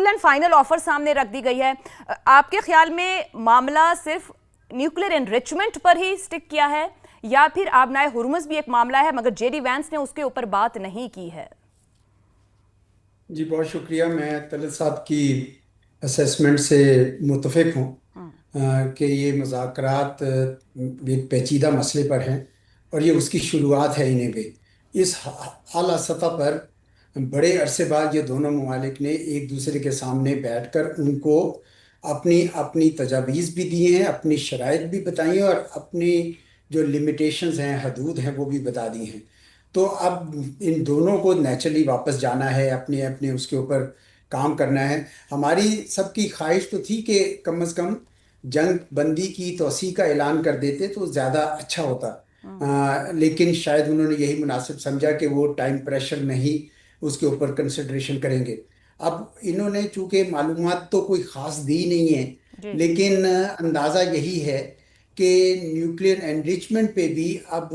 Full and final offer सामने रख दी गई है। आपके ख्याल में मामला सिर्फ न्यूक्लियर एनरिचमेंट पर ही स्टिक किया है या फिर आबनाए हुर्मुज़ भी एक मामला है मगर जेडी वैंस ने उसके ऊपर बात नहीं की है? जी बहुत शुक्रिया। मैं तलत साहब की असेसमेंट से मुतफिक हूँ कि ये मुज़ाकरात एक पेचीदा मसले पर हैं और ये उसकी शुरुआत है इन्हें भी। इस आला सतह पर बड़े अरसे बाद ये दोनों ममालिक ने एक दूसरे के सामने बैठकर उनको अपनी अपनी तजावीज़ भी दी हैं, अपनी शराइत भी बताई हैं और अपनी जो लिमिटेशंस हैं, हदूद हैं, वो भी बता दी हैं। तो अब इन दोनों को नेचुरली वापस जाना है, अपने अपने उसके ऊपर काम करना है। हमारी सबकी ख्वाहिश तो थी कि कम अज़ कम जंग बंदी की तोसी का ऐलान कर देते तो ज़्यादा अच्छा होता। लेकिन शायद उन्होंने यही मुनासिब समझा कि वो टाइम प्रेशर में ही उसके ऊपर कंसिडरेशन करेंगे। अब इन्होंने चूंकि मालूमात तो कोई ख़ास दी नहीं है, जी जी। लेकिन अंदाज़ा यही है कि न्यूक्लियर एनरिचमेंट पे भी अब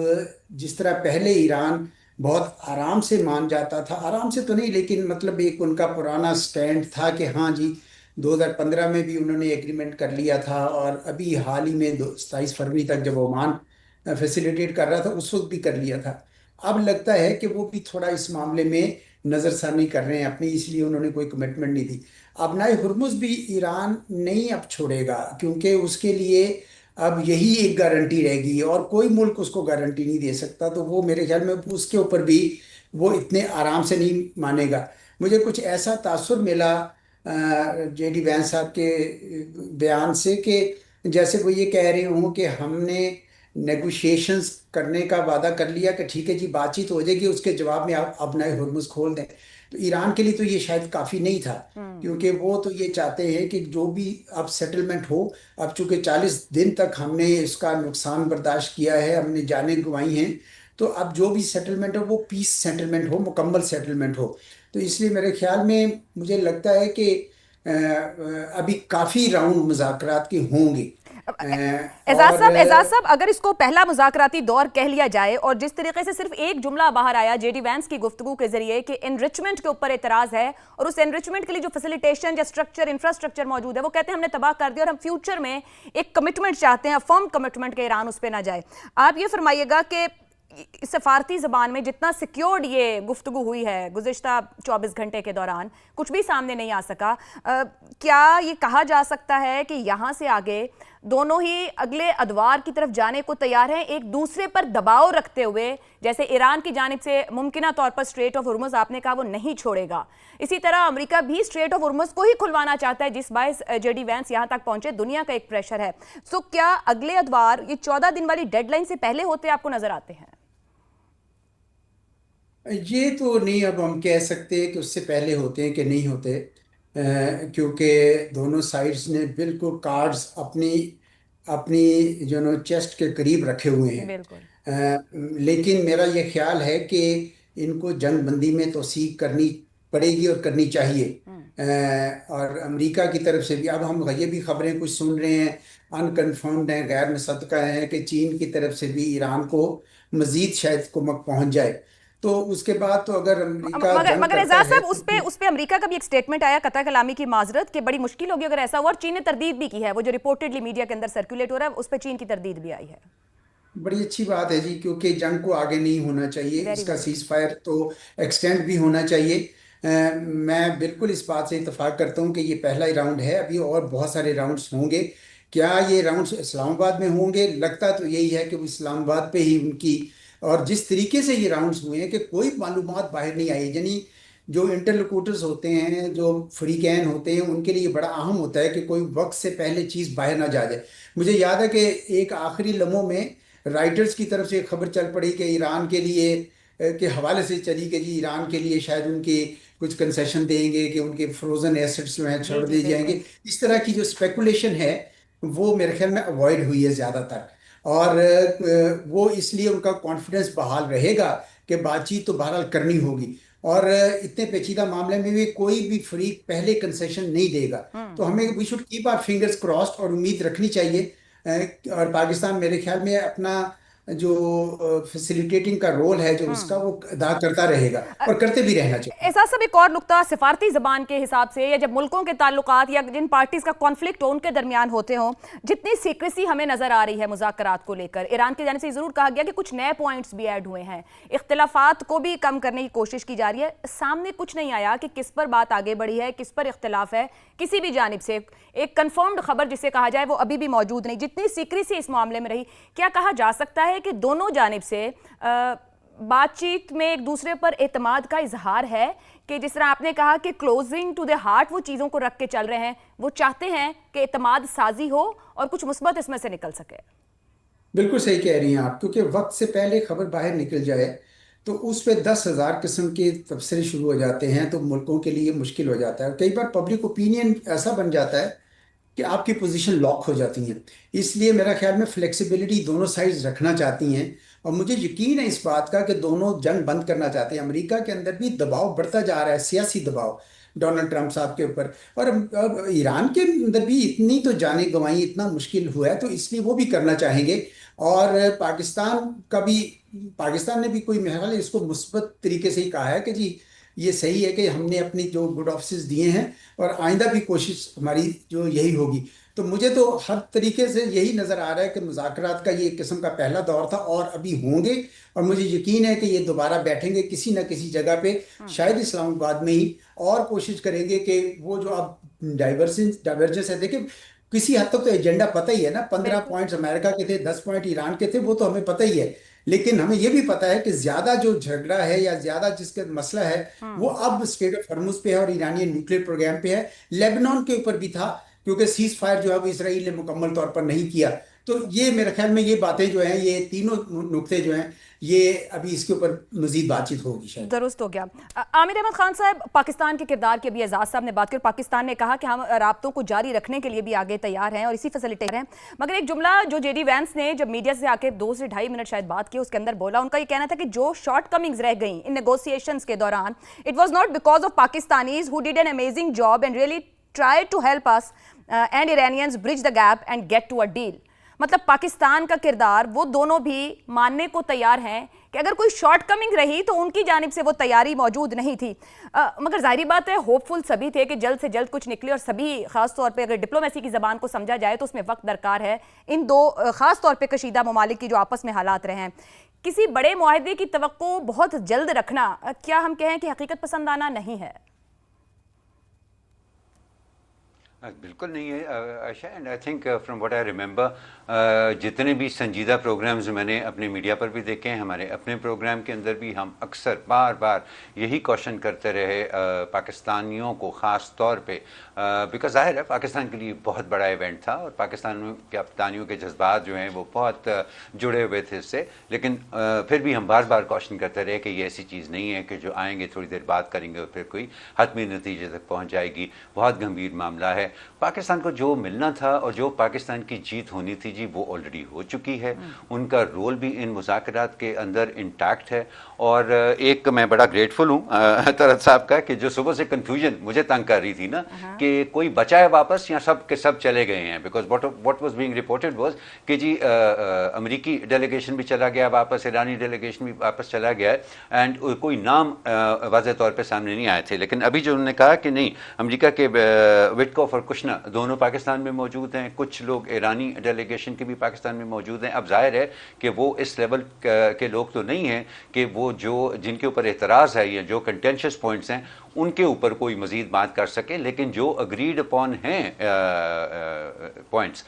जिस तरह पहले ईरान बहुत आराम से मान जाता था, आराम से तो नहीं लेकिन मतलब एक उनका पुराना स्टैंड था कि हाँ जी 2015 में भी उन्होंने एग्रीमेंट कर लिया था और अभी हाल ही में 27 फरवरी तक जब ओमान फैसिलिटेट कर रहा था उस वक्त भी कर लिया था। अब लगता है कि वो भी थोड़ा इस मामले में नज़रसानी कर रहे हैं अपनी, इसलिए उन्होंने कोई कमिटमेंट नहीं दी। अब नाए हुर्मुज भी ईरान नहीं अब छोड़ेगा क्योंकि उसके लिए अब यही एक गारंटी रहेगी और कोई मुल्क उसको गारंटी नहीं दे सकता। तो वो मेरे ख्याल में उसके ऊपर भी वो इतने आराम से नहीं मानेगा। मुझे कुछ ऐसा तासुर मिला जेडी वैंस साहब के बयान से कि जैसे वो ये कह रहे हों कि हमने नेगोशिएशंस करने का वादा कर लिया कि ठीक है जी बातचीत हो जाएगी, उसके जवाब में आप अब नए हुर्मुज खोल दें। तो ईरान के लिए तो ये शायद काफ़ी नहीं था क्योंकि वो तो ये चाहते हैं कि जो भी अब सेटलमेंट हो। अब चूंकि 40 दिन तक हमने इसका नुकसान बर्दाश्त किया है, हमने जानें गंवाई हैं, तो अब जो भी सेटलमेंट हो वो पीस सेटलमेंट हो, मुकम्मल सेटलमेंट हो। तो इसलिए मेरे ख्याल में मुझे लगता है कि अभी काफ़ी राउंड मुज़ाकरात की होंगी। अब और एजाज साहब, अगर इसको पहला मुज़ाकराती दौर कह लिया जाए और जिस तरीके से सिर्फ एक जुमला बाहर आया जेडी वैंस की गुफ्तगू के जरिए कि एनरिचमेंट के ऊपर एतराज है और उस एनरिचमेंट के लिए जो फैसिलिटेशन या स्ट्रक्चर इंफ्रास्ट्रक्चर मौजूद है वो कहते हैं हमने तबाह कर दिया और हम फ्यूचर में एक कमिटमेंट चाहते हैं, फर्म कमिटमेंट के ईरान उस पर ना जाए। आप ये फरमाइएगा कि सफारती जबान में जितना सिक्योर्ड ये गुफ्तगू हुई है गुज़िश्ता 24 घंटे के दौरान कुछ भी सामने नहीं आ सका, क्या ये कहा जा सकता है कि यहाँ से आगे दोनों ही अगले अदवार की तरफ जाने को तैयार हैं एक दूसरे पर दबाव रखते हुए? जैसे ईरान की जानिब से मुमकिना तौर पर स्ट्रेट ऑफ हुर्मुज़ आपने कहा वो नहीं छोड़ेगा, इसी तरह अमेरिका भी स्ट्रेट ऑफ हुर्मुज़ को ही खुलवाना चाहता है जिस बायस जेडी वैंस यहाँ तक पहुंचे। दुनिया का एक प्रेशर है। सो क्या अगले अदवार ये 14 दिन वाली डेडलाइन से पहले होते आपको नजर आते हैं? ये तो नहीं अब हम कह सकते कि उससे पहले होते हैं कि नहीं होते, क्योंकि दोनों साइड्स ने बिल्कुल कार्ड्स अपनी अपनी जो नो चेस्ट के करीब रखे हुए हैं। बिल्कुल। लेकिन मेरा ये ख्याल है कि इनको जंग बंदी में तोसीक करनी पड़ेगी और करनी चाहिए। और अमेरिका की तरफ से भी अब हम ये भी खबरें कुछ सुन रहे हैं, अनकन्फर्म्ड हैं, गैर मुसद्दक़ा हैं कि चीन की तरफ से भी ईरान को मजीद शायद कुमक पहुंच जाए। तो उसके बाद तो अगर अमेरिका मगर जंग मगर करता एजाज है साहब, तो उस पे अमेरिका का भी एक स्टेटमेंट आया कतई कलामी की माजरत कि बड़ी मुश्किल होगी अगर ऐसा हुआ, और चीन ने तरदीद भी की है। वो जो रिपोर्टेडली मीडिया के अंदर सर्कुलेट हो रहा है उस पर चीन की तरदीद भी आई है। बड़ी अच्छी बात है जी, क्योंकि जंग को आगे नहीं होना चाहिए, वेरी इसका वेरी सीज फायर तो एक्सटेंड भी होना चाहिए। मैं बिल्कुल इस बात से इत्तेफाक करता हूँ कि ये पहला ही राउंड है, अभी और बहुत सारे राउंड्स होंगे। क्या ये राउंड्स इस्लामाबाद में होंगे? लगता तो यही है कि वो इस्लामाबाद पे ही उनकी, और जिस तरीके से ये राउंड्स हुए हैं कि कोई मालूमात बाहर नहीं आई, यानी जो इंटरलोक्यूटर्स होते हैं, जो फ्रीकैन होते हैं, उनके लिए बड़ा अहम होता है कि कोई वक्त से पहले चीज़ बाहर ना जा जाए। मुझे याद है कि एक आखिरी लम्हों में राइटर्स की तरफ से एक खबर चल पड़ी कि ईरान के लिए के हवाले से चली कि जी ईरान के लिए शायद उनके कुछ कंसेशन देंगे कि उनके फ्रोजन एसेट्स जो हैं जी छोड़ जी दिए बिल्कुल। जाएंगे। इस तरह की जो स्पेकुलेशन है वो मेरे ख्याल में अवॉइड हुई है ज़्यादातर। और वो इसलिए उनका कॉन्फिडेंस बहाल रहेगा कि बातचीत तो बहरहाल करनी होगी। और इतने पेचीदा मामले में भी कोई भी फरीक पहले कंसेशन नहीं देगा। तो हमें we should keep our fingers crossed और उम्मीद रखनी चाहिए। और पाकिस्तान मेरे ख्याल में अपना जो फैसिलिटेटिंग का रोल है जो उसका वो अदा करता रहेगा और करते भी रहना चाहिए। ऐसा सब एक और नुक्ता सिफारती जबान के हिसाब से, या जब मुल्कों के ताल्लुकात या जिन पार्टीज का कॉन्फ्लिक्ट हो उनके दरमियान होते हों, जितनी सीक्रेसी हमें नजर आ रही है मुज़ाकरात को लेकर, ईरान की जानिब से जरूर कहा गया कि कुछ नए पॉइंट्स भी ऐड हुए हैं, इख्तिलाफात को भी कम करने की कोशिश की जा रही है। सामने कुछ नहीं आया कि किस पर बात आगे बढ़ी है, किस पर इख्तिलाफ है किसी भी जानिब से। एक कंफर्म्ड खबर जिसे कहा जाए वो अभी भी मौजूद नहीं। जितनी सीक्रेसी इस मामले में रही, क्या कहा जा सकता है कि दोनों जानिब से बातचीत में एक दूसरे पर एतमाद का इजहार है, कि जिस तरह आपने कहा कि क्लोजिंग टू द हार्ट वो चीज़ों को रख के चल रहे हैं, वो चाहते हैं कि एतमाद साजी हो और कुछ मुस्बत इसमें से निकल सके? बिल्कुल सही कह रही हैं आप, क्योंकि वक्त से पहले खबर बाहर निकल जाए तो उस पे 10,000 किस्म के तबसरे शुरू हो जाते हैं, तो मुल्कों के लिए मुश्किल हो जाता है। कई बार पब्लिक ओपिनियन ऐसा बन जाता है कि आपकी पोजीशन लॉक हो जाती है। इसलिए मेरा ख्याल में फ्लेक्सिबिलिटी दोनों साइड्स रखना चाहती हैं, और मुझे यकीन है इस बात का कि दोनों जंग बंद करना चाहते हैं। अमेरिका के अंदर भी दबाव बढ़ता जा रहा है, सियासी दबाव डोनाल्ड ट्रंप साहब के ऊपर, और अब ईरान के अंदर भी इतनी तो जाने गंवाई, इतना मुश्किल हुआ है, तो इसलिए वो भी करना चाहेंगे। और पाकिस्तान ने भी कोई मेरे ख्याल है इसको मुस्बत तरीके से ही कहा है कि जी ये सही है कि हमने अपनी जो गुड ऑफिस दिए हैं और आइंदा भी कोशिश हमारी जो यही होगी। तो मुझे तो हर तरीके से यही नज़र आ रहा है कि मुज़ाकरात का ये एक किस्म का पहला दौर था और अभी होंगे, और मुझे यकीन है कि ये दोबारा बैठेंगे किसी न किसी जगह पे, शायद इस्लामाबाद में ही, और कोशिश करेंगे कि वो जो अब डाइवर्जेंस है, देखिए किसी हद तक तो एजेंडा पता ही है ना, 15 बिल्कुल। पॉइंट्स अमेरिका के थे, 10 पॉइंट ईरान के थे, वो तो हमें पता ही है। लेकिन हमें यह भी पता है कि ज्यादा जो झगड़ा है या ज्यादा जिसका मसला है वो अब स्ट्रेट ऑफ हॉर्मुज पे है और ईरानी न्यूक्लियर प्रोग्राम पे है। लेबनान के ऊपर भी था, क्योंकि सीज फायर जो है वो इसराइल ने मुकम्मल तौर पर नहीं किया। तो ये मेरे ख्याल में ये बातें जो हैं, ये तीनों नुक्ते जो हैं, ये अभी इसके ऊपर मजीद बातचीत होगी शायद। दुरुस्त हो गया। आमिर अहमद खान साहब, पाकिस्तान के किरदार की अभी एजाज साहब ने बात की और पाकिस्तान ने कहा कि हम राब्तों को जारी रखने के लिए भी आगे तैयार हैं और इसी फैसिलिटेटर हैं। मगर एक जुमला जो जेडी वैंस ने जब मीडिया से आके 2 से 2.5 मिनट शायद बात की, उसके अंदर बोला, उनका ये कहना था कि जो शॉर्ट कमिंग्स रह गई इन नेगोशिएशंस के दौरान, it was not because of Pakistanis who did an amazing job and really try to help us and Iranians bridge the gap and get to a deal. मतलब पाकिस्तान का किरदार वो दोनों भी मानने को तैयार हैं कि अगर कोई शॉर्ट कमिंग रही तो उनकी जानिब से वो तैयारी मौजूद नहीं थी। मगर जाहिर बात है होपफुल सभी थे कि जल्द से जल्द कुछ निकले, और सभी खास तौर पे अगर डिप्लोमेसी की ज़बान को समझा जाए तो उसमें वक्त दरकार है। इन दो खास तौर पे कशीदा ममालिक की जो आपस में हालात रहे हैं, किसी बड़े मुआहदे की तवक्को बहुत जल्द रखना, क्या हम कहें कि हकीकत पसंदाना नहीं है? बिल्कुल नहीं है Ayesha, and I think from what I remember जितने भी संजीदा प्रोग्राम्स मैंने अपने मीडिया पर भी देखे हैं, हमारे अपने प्रोग्राम के अंदर भी हम अक्सर बार बार यही क्वेश्चन करते रहे पाकिस्तानियों को, ख़ास तौर पे बिकॉज ज़ाहिर है पाकिस्तान के लिए बहुत बड़ा इवेंट था और पाकिस्तान के कप्तानियों के जज्बात जो हैं वो बहुत जुड़े हुए थे इससे। लेकिन फिर भी हम बार बार क्वेश्चन करते रहे कि ये ऐसी चीज़ नहीं है कि जो आएंगे थोड़ी देर बात करेंगे और फिर कोई हतमी नतीजे तक पहुँच जाएगी। बहुत गंभीर मामला है। पाकिस्तान को जो मिलना था और जो पाकिस्तान की जीत होनी थी जी, वो ऑलरेडी हो चुकी है। उनका रोल भी इन मुज़ाकरात के अंदर इंटैक्ट है। और एक मैं बड़ा ग्रेटफुल हूँ तरत साहब का कि जो सुबह से कन्फ्यूजन मुझे तंग कर रही थी ना कि कोई बचा है वापस या सब के सब चले गए हैं, because what was being reported was कि जी अमेरिकी डेलीगेशन भी चला गया वापस, ईरानी डेलीगेशन भी वापस चला गया है, एंड कोई नाम वाज़ेह तौर पे सामने नहीं आए थे। लेकिन अभी जो उन्होंने कहा कि नहीं, अमेरिका के विटकॉफ और कुशना दोनों पाकिस्तान में मौजूद हैं, कुछ लोग ईरानी डेलीगेशन के भी पाकिस्तान में मौजूद हैं। अब जाहिर है कि वो इस लेवल के लोग तो नहीं हैं कि वो जो जिनके ऊपर एतराज़ है या जो कंटेंशियस पॉइंट्स हैं उनके ऊपर कोई मजीद बात कर सके, लेकिन जो अग्रीड अपॉन हैं पॉइंट्स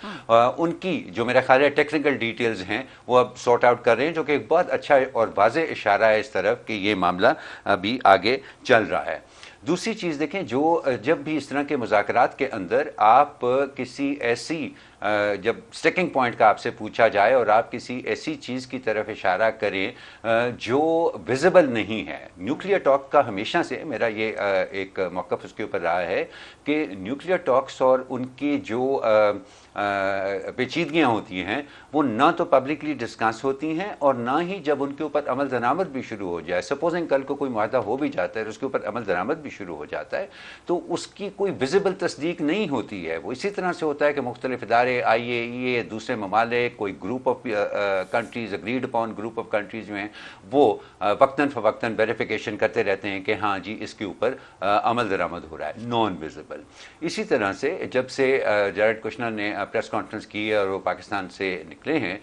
उनकी जो मेरा ख्याल है टेक्निकल डिटेल्स हैं वो अब सॉर्ट आउट कर रहे हैं, जो कि एक बहुत अच्छा और वाज़ेह इशारा है इस तरफ कि ये मामला अभी आगे चल रहा है। दूसरी चीज़ देखें, जो जब भी इस तरह के मुज़ाकरात के अंदर आप किसी ऐसी जब स्टिकिंग पॉइंट का आपसे पूछा जाए और आप किसी ऐसी चीज़ की तरफ इशारा करें जो विजिबल नहीं है, न्यूक्लियर टॉक का हमेशा से मेरा ये एक मौक़िफ़ उसके ऊपर रहा है कि न्यूक्लियर टॉक्स और उनकी जो पेचीदगियाँ होती हैं वो ना तो पब्लिकली डिस्कस होती हैं और ना ही जब उनके ऊपर अमल दरामद भी शुरू हो जाए। सपोजिंग कल को कोई मुआहदा हो भी जाता है और उसके ऊपर अमल दरामद भी शुरू हो जाता है तो उसकी कोई विजिबल तस्दीक नहीं होती है। वो इसी तरह से होता है कि मुख्तलिफ इदारे सारे IAEA, दूसरे ममालिक, कोई group of countries, agreed upon group of countries जो हैं वो वक्तन फ़वक्तन वेरिफिकेशन करते रहते हैं कि हाँ जी इसके ऊपर अमल दरामद हो रहा है, नॉन विजिबल। इसी तरह से जब से जैरेड कुशनर ने प्रेस कॉन्फ्रेंस की है और वो पाकिस्तान से निकले हैं,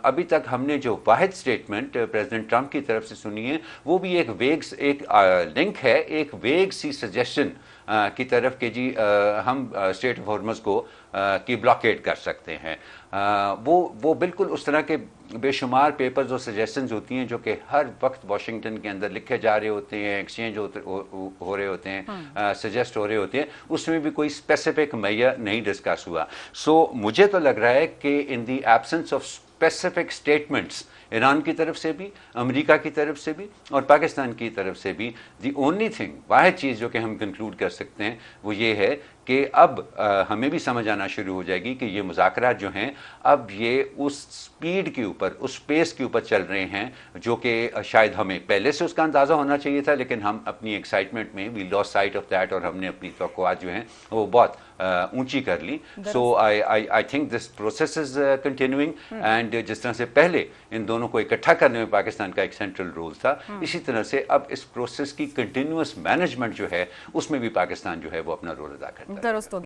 अभी तक हमने जो वाहिद स्टेटमेंट प्रेसिडेंट ट्रंप की तरफ से सुनी है वो भी एक लिंक है, एक वेग सी सजेशन की तरफ कि जी हम स्टेट ऑफ हॉर्मज़ को की ब्लॉकेड कर सकते हैं। वो बिल्कुल उस तरह के बेशुमार पेपर्स और सजेशंस होती हैं जो कि हर वक्त वाशिंगटन के अंदर लिखे जा रहे होते हैं, एक्सचेंज हो रहे होते हैं, सजेस्ट हो रहे होते हैं, उसमें भी कोई स्पेसिफिक मैया नहीं डिस्कस हुआ। सो मुझे तो लग रहा है कि in the absence of specific statements Iran की तरफ से भी, अमेरिका की तरफ से भी और पाकिस्तान की तरफ से भी, दी ओनली थिंग, वाहिद चीज़ जो कि हम कंक्लूड कर सकते हैं वो ये है कि अब हमें भी समझ आना शुरू हो जाएगी कि ये मुज़ाकरात जो हैं अब ये उस स्पीड के ऊपर, उस पेस के ऊपर चल रहे हैं जो कि शायद हमें पहले से उसका अंदाज़ा होना चाहिए था, लेकिन हम अपनी एक्साइटमेंट में we lost sight of that और हमने अपनी तवक्कुआत जो हैं वो बहुत ऊंची कर ली। So I think this process is continuing and जिस तरह से पहले इन दोनों को इकट्ठा करने में पाकिस्तान का एक सेंट्रल रोल था, इसी तरह से अब इस प्रोसेस की कंटिन्यूअस मैनेजमेंट जो है उसमें भी पाकिस्तान जो है वो अपना रोल अदा करता है। दुरुस्त हो गया।